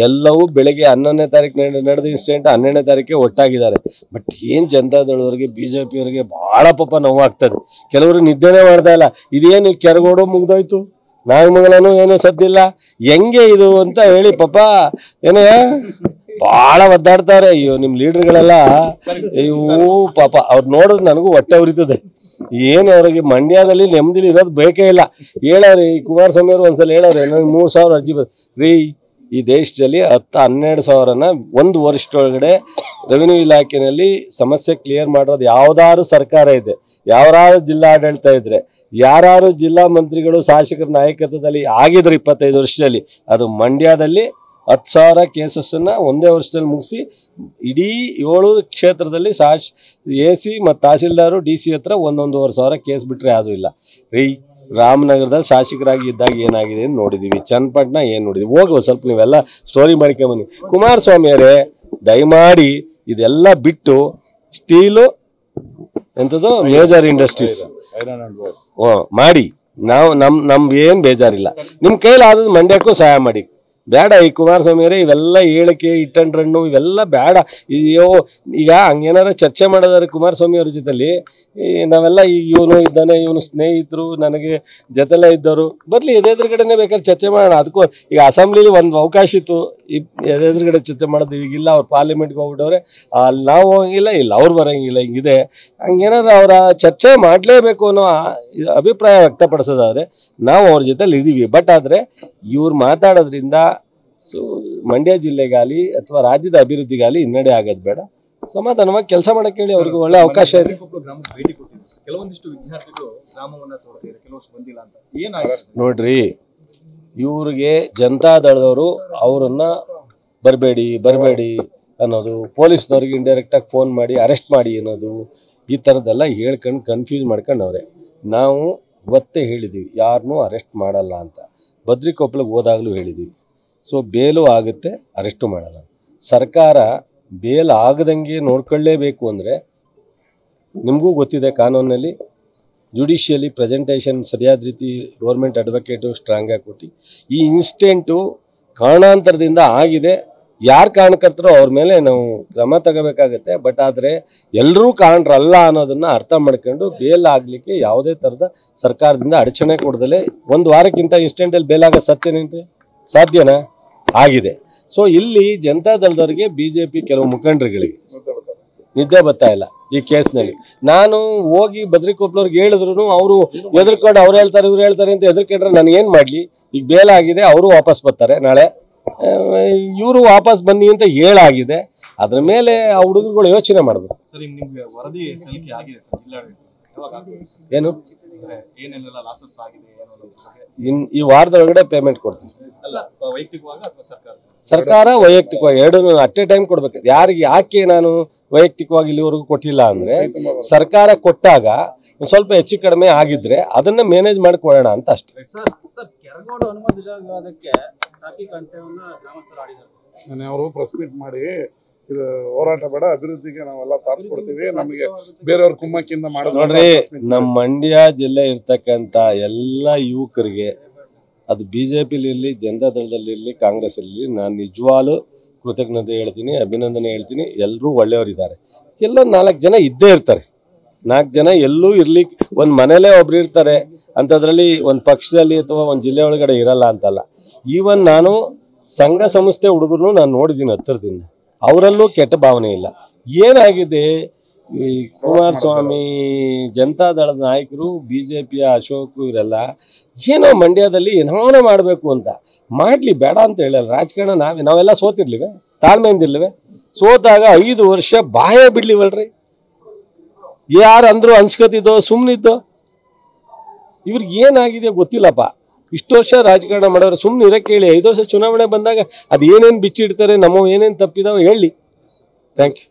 ಎಲ್ಲವೂ ಬೆಳಗ್ಗೆ 11ನೇ ತಾರೀಕು ನಡೆದ ಇನ್ಸಿಡೆಂಟ್ 12ನೇ ತಾರೀಕಿಗೆ ಒಟ್ಟಾಗಿದ್ದಾರೆ. ಬಟ್ ಏನು ಜನತಾದಳದವ್ರಿಗೆ BJP-ಯವರಿಗೆ ಭಾಳ ಪಾಪ ನೋವಾಗ್ತದೆ. ಕೆಲವರು ನಿದ್ದೆನೇ ಮಾಡ್ತಾ ಇಲ್ಲ. ಇದೇನು ಕೆರಗೋಡು ಮುಗ್ದೋಯ್ತು, ನಾಗಮಂಗಲನೂ ಏನೂ ಸದ್ದಿಲ್ಲ, ಹೆಂಗೆ ಇದು ಅಂತ ಹೇಳಿ ಪಾಪ ಏನೇ ಭಾಳ ಒದ್ದಾಡ್ತಾರೆ. ಅಯ್ಯೋ ನಿಮ್ಮ ಲೀಡರ್ಗಳೆಲ್ಲ ಇವು ಪಾಪ ಅವ್ರು ನೋಡಿದ್ರೆ ನನಗೂ ಹೊಟ್ಟೆ ಉರಿತದೆ. ಏನು ಅವ್ರಿಗೆ ಮಂಡ್ಯದಲ್ಲಿ ನೆಮ್ಮದಿಲಿ ಇರೋದು ಬೇಕೇ ಇಲ್ಲ. ಹೇಳೋರಿ ಕುಮಾರಸ್ವಾಮಿ ಅವರು ಒಂದ್ಸಲ ಹೇಳೋರಿ ನನಗೆ 3,000 ಅರ್ಜಿ ರೀ, ಈ ದೇಶದಲ್ಲಿ 10-12 ಸಾವಿರನ ಒಂದು ವರ್ಷದೊಳಗಡೆ ರೆವಿನ್ಯೂ ಇಲಾಖೆಯಲ್ಲಿ ಸಮಸ್ಯೆ ಕ್ಲಿಯರ್ ಮಾಡೋದು ಯಾವ್ದಾದ್ರು ಸರ್ಕಾರ ಇದೆ, ಯಾವ್ದಾದ್ರು ಜಿಲ್ಲಾಡಳಿತ ಇದ್ರೆ, ಯಾರು ಜಿಲ್ಲಾ ಮಂತ್ರಿಗಳು ಶಾಸಕರ ನಾಯಕತ್ವದಲ್ಲಿ ಆಗಿದ್ರು 25 ವರ್ಷದಲ್ಲಿ, ಅದು ಮಂಡ್ಯದಲ್ಲಿ 10,000 ಕೇಸಸ್ಸನ್ನು ಒಂದೇ ವರ್ಷದಲ್ಲಿ ಮುಗಿಸಿ ಇಡೀ 7 ಕ್ಷೇತ್ರದಲ್ಲಿ AC ಮತ್ತು ತಹಸೀಲ್ದಾರು DC ಹತ್ರ 1-1.5 ಕೇಸ್ ಬಿಟ್ಟರೆ ಯಾವುದೂ ಇಲ್ಲ ರೀ. ರಾಮನಗರದಲ್ಲಿ ಶಾಸಕರಾಗಿ ಇದ್ದಾಗ ಏನಾಗಿದೆ ಅಂತ ನೋಡಿದ್ದೀವಿ, ಚನ್ನಪಟ್ಟಣ ಏನು ನೋಡಿದ್ವಿ. ಹೋಗುವ ಸ್ವಲ್ಪ ನೀವೆಲ್ಲ ಸ್ಟೋರಿ ಮಾಡ್ಕೊಂಬನ್ನಿ. ಕುಮಾರಸ್ವಾಮಿಯವರೇ ದಯಮಾಡಿ ಇದೆಲ್ಲ ಬಿಟ್ಟು ಸ್ಟೀಲು ಎಂಥದ್ದು ಮೇಜರ್ ಇಂಡಸ್ಟ್ರೀಸ್ ಮಾಡಿ ನಾವು ನಮ್ಗೆ ಏನು ಬೇಜಾರಿಲ್ಲ. ನಿಮ್ಮ ಕೈಲಾದದ್ದು ಮಂಡ್ಯಕ್ಕೂ ಸಹಾಯ ಮಾಡಿ. ಬೇಡ ಈ ಕುಮಾರಸ್ವಾಮಿಯವರೇ ಇವೆಲ್ಲ ಹೇಳಿಕೆ ಇಟ್ಟಂಡ್ರಣ್ಣು ಇವೆಲ್ಲ ಬೇಡ. ಈಗ ಹಂಗೇನಾರ ಚರ್ಚೆ ಮಾಡೋದಾದ್ರೆ ಕುಮಾರಸ್ವಾಮಿ ಅವ್ರ ಜೊತೆಲಿ ನಾವೆಲ್ಲ ಈಗ ಇವನು ಇದ್ದಾನೆ, ಇವನು ಸ್ನೇಹಿತರು, ನನಗೆ ಜೊತೆಲೇ ಇದ್ದವರು ಬರಲಿ, ಎದುರುಗಡೆನೇ ಬೇಕಾದ್ರೆ ಚರ್ಚೆ ಮಾಡೋಣ. ಅದಕ್ಕೂ ಈಗ ಅಸೆಂಬ್ಲಿಲಿ ಒಂದು ಅವಕಾಶ ಇತ್ತು ಎದುರುಗಡೆ ಚರ್ಚೆ ಮಾಡೋದು, ಈಗಿಲ್ಲ. ಅವ್ರು ಪಾರ್ಲಿಮೆಂಟ್ಗೆ ಹೋಗ್ಬಿಟ್ಟವ್ರೆ, ಅಲ್ಲಿ ನಾವು ಹೋಗಿಲ್ಲ, ಇಲ್ಲ ಅವ್ರು ಬರೋಂಗಿಲ್ಲ, ಹಿಂಗಿದೆ. ಹಂಗೇನಾದ್ರು ಅವರ ಚರ್ಚೆ ಮಾಡಲೇಬೇಕು ಅನ್ನೋ ಅಭಿಪ್ರಾಯ ವ್ಯಕ್ತಪಡಿಸೋದಾದರೆ ನಾವು ಅವ್ರ ಜೊತೆಲಿ ಇದ್ದೀವಿ. ಬಟ್ ಆದರೆ ಇವ್ರು ಮಾತಾಡೋದ್ರಿಂದ ಮಂಡ್ಯ ಜಿಲ್ಲೆಗಾಲಿ ಅಥವಾ ರಾಜ್ಯದ ಅಭಿವೃದ್ಧಿಗಾಲಿ ಹಿನ್ನಡೆ ಆಗೋದು ಬೇಡ. ಸಮಾಧಾನವಾಗಿ ಕೆಲಸ ಮಾಡಕ್ಕೆ ಹೇಳಿ, ಅವ್ರಿಗೆ ಒಳ್ಳೆ ಅವಕಾಶ ಇದೆ. ನೋಡ್ರಿ, ಇವ್ರಿಗೆ ಜನತಾದಳದವರು ಅವರನ್ನ ಬರಬೇಡಿ ಅನ್ನೋದು, ಪೊಲೀಸ್ನವ್ರಿಗೆ ಇಂಡೈರೆಕ್ಟಾಗಿ ಫೋನ್ ಮಾಡಿ ಅರೆಸ್ಟ್ ಮಾಡಿ ಅನ್ನೋದು, ಈ ಥರದ್ದೆಲ್ಲ ಹೇಳ್ಕೊಂಡು ಕನ್ಫ್ಯೂಸ್ ಮಾಡ್ಕೊಂಡವ್ರೆ. ನಾವು ಇವತ್ತೇ ಹೇಳಿದ್ದೀವಿ ಯಾರನ್ನೂ ಅರೆಸ್ಟ್ ಮಾಡಲ್ಲ ಅಂತ. ಬದ್ರಿಕೊಪ್ಪಳಿಗೆ ಹೋದಾಗಲೂ ಹೇಳಿದ್ದೀವಿ. ಸೊ ಬೇಲು ಆಗುತ್ತೆ, ಅರೆಸ್ಟು ಮಾಡಲ್ಲ. ಸರ್ಕಾರ ಬೇಲ್ ಆಗದಂಗೆ ನೋಡ್ಕೊಳ್ಳೇಬೇಕು ಅಂದರೆ ನಿಮಗೂ ಗೊತ್ತಿದೆ, ಕಾನೂನಲ್ಲಿ ಜುಡಿಷಿಯಲಿ ಪ್ರೆಸೆಂಟೇಷನ್ ಸರಿಯಾದ ರೀತಿ ಗೌರ್ಮೆಂಟ್ ಅಡ್ವೊಕೇಟು ಸ್ಟ್ರಾಂಗಾಗಿ ಕೊಟ್ಟು ಈ ಇನ್ಸಿಡೆಂಟು ಕಾರಣಾಂತರದಿಂದ ಆಗಿದೆ, ಯಾರು ಕಾರಣಕರ್ತರೋ ಅವ್ರ ಮೇಲೆ ನಾವು ಕ್ರಮ ತಗೋಬೇಕಾಗತ್ತೆ. ಬಟ್ ಆದರೆ ಎಲ್ಲರೂ ಕಾರಣರಲ್ಲ ಅನ್ನೋದನ್ನು ಅರ್ಥ ಮಾಡ್ಕೊಂಡು ಬೇಲ್ ಆಗಲಿಕ್ಕೆ ಯಾವುದೇ ಥರದ ಸರ್ಕಾರದಿಂದ ಅಡಚಣೆ ಕೊಡದಲೇ 1 ವಾರಕ್ಕಿಂತ ಇನ್ಸಿಡೆಂಟಲ್ಲಿ ಬೇಲ್ ಆಗೋದು ಸತ್ಯನೇನ್ರಿ? ಸಾಧ್ಯನಾ? ಆಗಿದೆ. ಸೊ ಇಲ್ಲಿ ಜನತಾದಳದವರಿಗೆ BJP ಕೆಲವು ಮುಖಂಡರುಗಳಿಗೆ ನಿದ್ದೆ ಬರ್ತಾ ಇಲ್ಲ ಈ ಕೇಸ್ನಲ್ಲಿ. ನಾನು ಹೋಗಿ ಬದ್ರಿಕೊಪ್ಪಳವ್ರಿಗೆ ಹೇಳಿದ್ರು ಅವರು ಎದುರ್ಕೊಂಡು ಅವ್ರು ಹೇಳ್ತಾರೆ ಇವ್ರು ಹೇಳ್ತಾರೆ ಅಂತ ಎದುರ್ಕೊಂಡ್ರೆ ನಾನು ಏನು ಮಾಡಲಿ? ಈಗ ಬೇಲಾಗಿದೆ, ಅವರು ವಾಪಸ್ ಬರ್ತಾರೆ ನಾಳೆ, ಇವರು ವಾಪಸ್ ಬನ್ನಿ ಅಂತ ಹೇಳಾಗಿದೆ. ಅದ್ರ ಮೇಲೆ ಆ ಹುಡುಗರುಗಳು ಯೋಚನೆ ಮಾಡಬೇಕು. ಏನು ಈ ವಾರದೊಳಗಡೆ ಪೇಮೆಂಟ್ ಕೊಡ್ತೀವಿ. ಸರ್ಕಾರ ವೈಯಕ್ತಿಕವಾಗಿ ಎರಡೂ ಅಟ್ ಎ ಟೈಮ್ ಕೊಡ್ಬೇಕು. ಯಾಕೆ ನಾನು ವೈಯಕ್ತಿಕವಾಗಿ ಇಲ್ಲಿವರೆಗೂ ಕೊಟ್ಟಿಲ್ಲ ಅಂದ್ರೆ, ಸರ್ಕಾರ ಕೊಟ್ಟಾಗ ಸ್ವಲ್ಪ ಹೆಚ್ಚು ಕಡಿಮೆ ಆಗಿದ್ರೆ ಅದನ್ನ ಮ್ಯಾನೇಜ್ ಮಾಡಿ ಕೊಡೋಣ ಅಂತ ಅಷ್ಟೇ. ಅವರು ಪ್ರೆಸ್ ಮೀಟ್ ಮಾಡಿ ಇದು ಹೋರಾಟ ಬೇಡ, ಅಭಿವೃದ್ಧಿಗೆ ನಾವೆಲ್ಲ ಸಾಥ್ ಕೊಡ್ತೀವಿ, ನಮಗೆ ಬೇರೆಯವ್ರ ಕುಮ್ಮಕ್ಕಿಂದ ಮಾಡೋದು. ನೋಡ್ರಿ, ನಮ್ಮ ಮಂಡ್ಯ ಜಿಲ್ಲೆ ಇರ್ತಕ್ಕಂಥ ಎಲ್ಲ ಯುವಕರಿಗೆ, ಅದು BJPಲಿ ಇರಲಿ, ಜನತಾದಳದಲ್ಲಿ ಕಾಂಗ್ರೆಸ್ ಇರಲಿ, ನಾನು ನಿಜವಾಗ್ಲೂ ಕೃತಜ್ಞತೆ ಹೇಳ್ತೀನಿ, ಅಭಿನಂದನೆ ಹೇಳ್ತೀನಿ. ಎಲ್ಲರೂ ಒಳ್ಳೆಯವರಿದ್ದಾರೆ. ಎಲ್ಲೋ 4 ಜನ ಇದ್ದೇ ಇರ್ತಾರೆ. 4 ಜನ ಎಲ್ಲೂ ಇರ್ಲಿಕ್ಕೆ, ಒಂದು ಮನೇಲೇ ಒಬ್ರು ಇರ್ತಾರೆ ಅಂಥದ್ರಲ್ಲಿ ಒಂದು ಪಕ್ಷದಲ್ಲಿ ಅಥವಾ ಒಂದು ಜಿಲ್ಲೆ ಒಳಗಡೆ ಇರಲ್ಲ ಅಂತಲ್ಲ. ಈವನ್ ನಾನು ಸಂಘ ಸಂಸ್ಥೆ ಹುಡುಗರು ನಾನು ನೋಡಿದ್ದೀನಿ ಹತ್ತಿರದಿಂದ, ಅವರಲ್ಲೂ ಕೆಟ್ಟ ಭಾವನೆ ಇಲ್ಲ. ಏನಾಗಿದೆ, ಈ ಕುಮಾರಸ್ವಾಮಿ, ಜನತಾದಳದ ನಾಯಕರು, BJPಯ ಅಶೋಕ್ ಇವರೆಲ್ಲ ಏನೋ ಮಂಡ್ಯದಲ್ಲಿ ಏನೋ ಮಾಡಬೇಕು ಅಂತ ಮಾಡಲಿ, ಬೇಡ ಅಂತ ಹೇಳಲ್ಲ. ರಾಜಕಾರಣ ನಾವೆಲ್ಲ ಸೋತಿರ್ಲಿವೆ, ತಾಳ್ಮೆಯಿಂದಿರ್ಲಿವೆ. ಸೋತಾಗ 5 ವರ್ಷ ಬಾಯ ಬಿಡ್ಲಿವಲ್ರಿ. ಯಾರು ಅಂದ್ರು ಅನ್ಸ್ಕೊತಿದ್ದೋ ಸುಮ್ಮನಿದ್ದೋ, ಇವ್ರಿಗೆ ಏನಾಗಿದೆ ಗೊತ್ತಿಲ್ಲಪ್ಪ. ಇಷ್ಟು ವರ್ಷ ರಾಜಕಾರಣ ಮಾಡೋರು ಸುಮ್ಮನೆ ಇರಕ್ಕೆ ಹೇಳಿ. 5 ವರ್ಷ ಚುನಾವಣೆ ಬಂದಾಗ ಅದು ಏನೇನು ಬಿಚ್ಚಿಡ್ತಾರೆ, ನಮ್ಮ ಏನೇನು ತಪ್ಪಿದಾವೆ ಹೇಳಿ. Thank you.